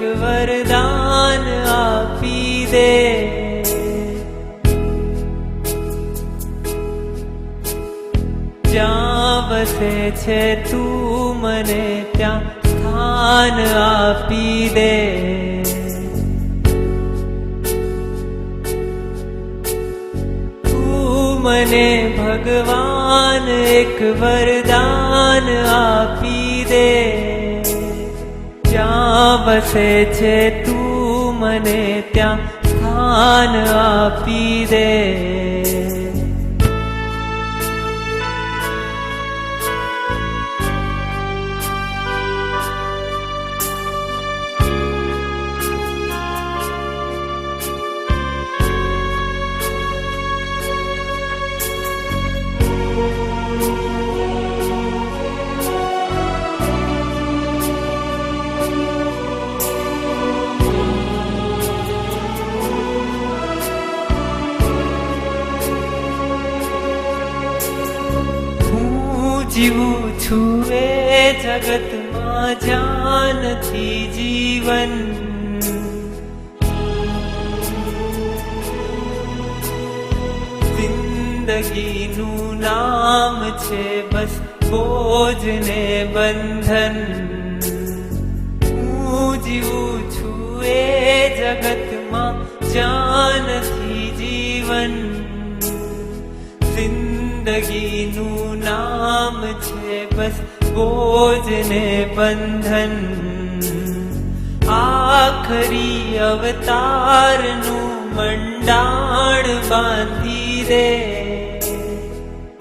વરદાન આપી દે. જ્યાં વસે છે તું મને ત્યાં સ્થાન આપી દે. મને ભગવાન એક વરદાન આપી દે. જ્યાં વસે છે તું મને ત્યાં સ્થાન આપી દે. જીવું છું એ જગતમાં જ્યાં નથી જીવન. જિંદગીનું નામ છે બસ બોજ ને બંધન. હું જીવું છું એ જગતમાં જ્યાં નથી જીવન. જિંદગીનું નામ છે બસ બોજ ને બંધન. આખરી અવતારનું મંડાણ બાંધી દે.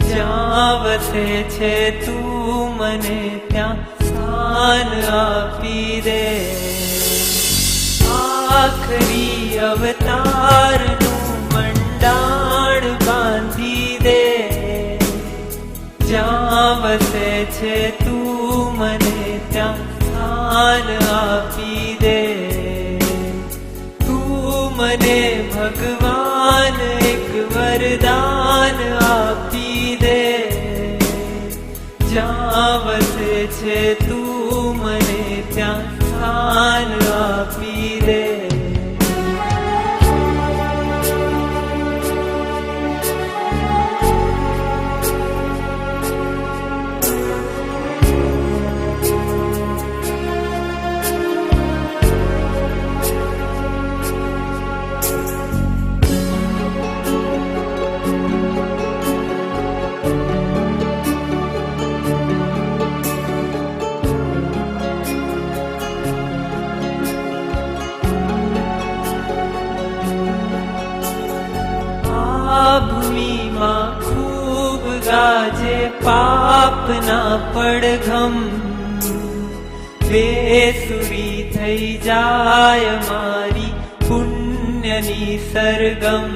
જ્યાં વસે છે તું મને ત્યાં સ્થાન આપી દે. આખરી અવતારનું મંડાણ બાંધી દે. જ્યાં વસે છે તું મને ત્યાં સ્થાન આપી દે. તું મને ભગવાન એક વરદાન આપી દે. જ્યાં વસે છે તું મને ત્યાં સ્થાન આપી દે. ભૂમિમાં ખૂબ ગાજે પાપના પડઘમ. બેસુરી થઈ જાય મારી પુણ્યની સરગમ.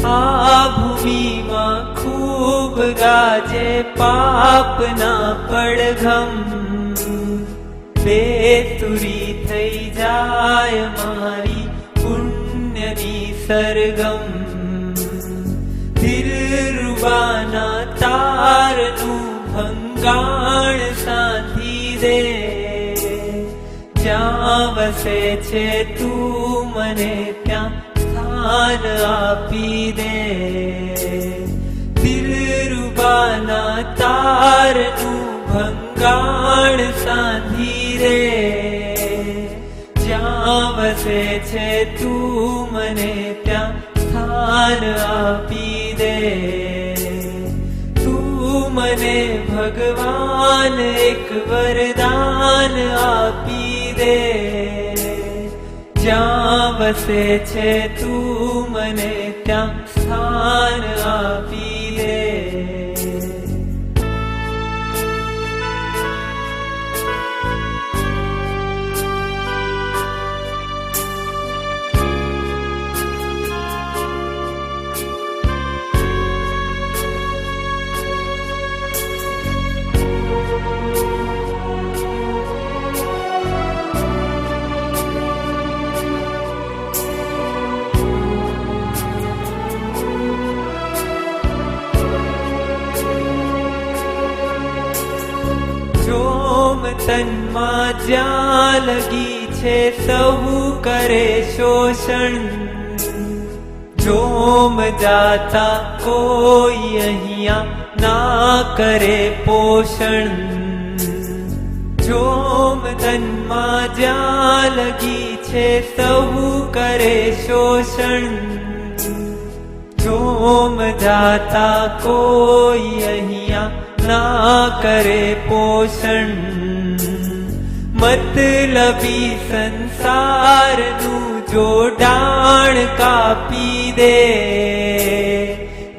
આ ભૂમિમાં ખૂબ ગાજે પાપના પડઘમ. બેસુરી થઈ જાય મારી પુણ્યની સરગમ. દિલરુબાના તારનું ભંગાણ સાધી દે. જ્યાં વસે છે તું મને ત્યાં સ્થાન આપી દે. દિલરુબાના તારનું ભંગાણ સાધી દે. જ્યાં વસે છે તું મને ત્યાં સ્થાન આપી દે. તું મને ભગવાન એક વરદાન આપી દે. જ્યાં વસે છે તું મને ત્યાં સ્થાન આપી દે. તનમાં જ્યાં લગી છે સહુ કરે શોષણ. જોમ જાતા કોઈ અહીંયા ના કરે પોષણ. જોમ તનમાં જ્યાં લગી છે સહુ કરે શોષણ. જોમ જાતા કોઈ અહીંયા ના કરે પોષણ. મતલબી સંસારનું જોડાણ કાપી દે.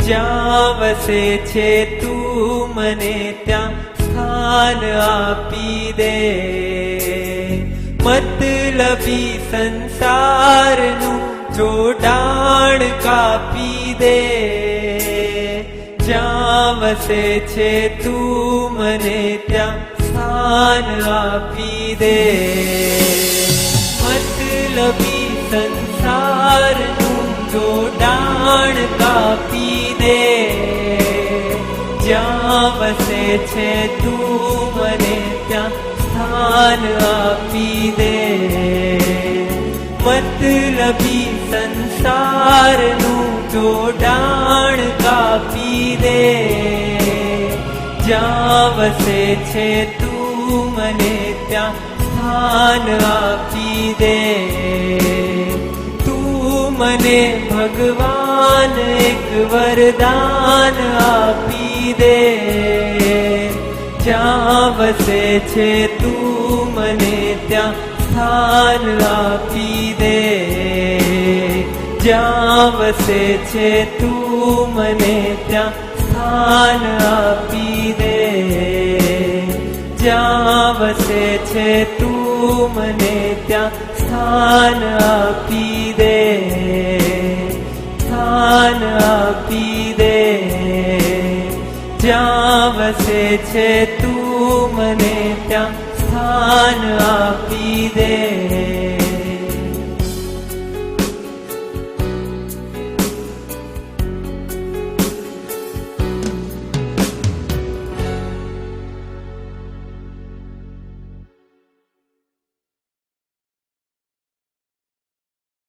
જ્યાં વસે છે તું મને ત્યાં સ્થાન આપી દે. મતલબી સંસારનું જોડાણ કાપી દે. જ્યાં વસે છે તું મને ત્યાં સ્થાન આપી દે. મતલબી સંસારનું જોડાણ કાપી દે. જ્યાં વસે છે તું મને ત્યાં સ્થાન આપી દે. મતલબી સંસારનું જોડાણ કાપી દે. જ્યાં વસે છે તું મને ત્યાં સ્થાન આપી દે. તું મને ભગવાન એક વરદાન આપી દે. જ્યાં વસે છે તું મને ત્યાં સ્થાન આપી દે. જ્યાં વસે છે તું મને ત્યાં સ્થાન આપી દે. જ્યાં વસે છે તું મને ત્યાં સ્થાન આપી દે. સ્થાન આપી દે. જ્યાં વસે છે તું મને ત્યાં સ્થાન આપી દે.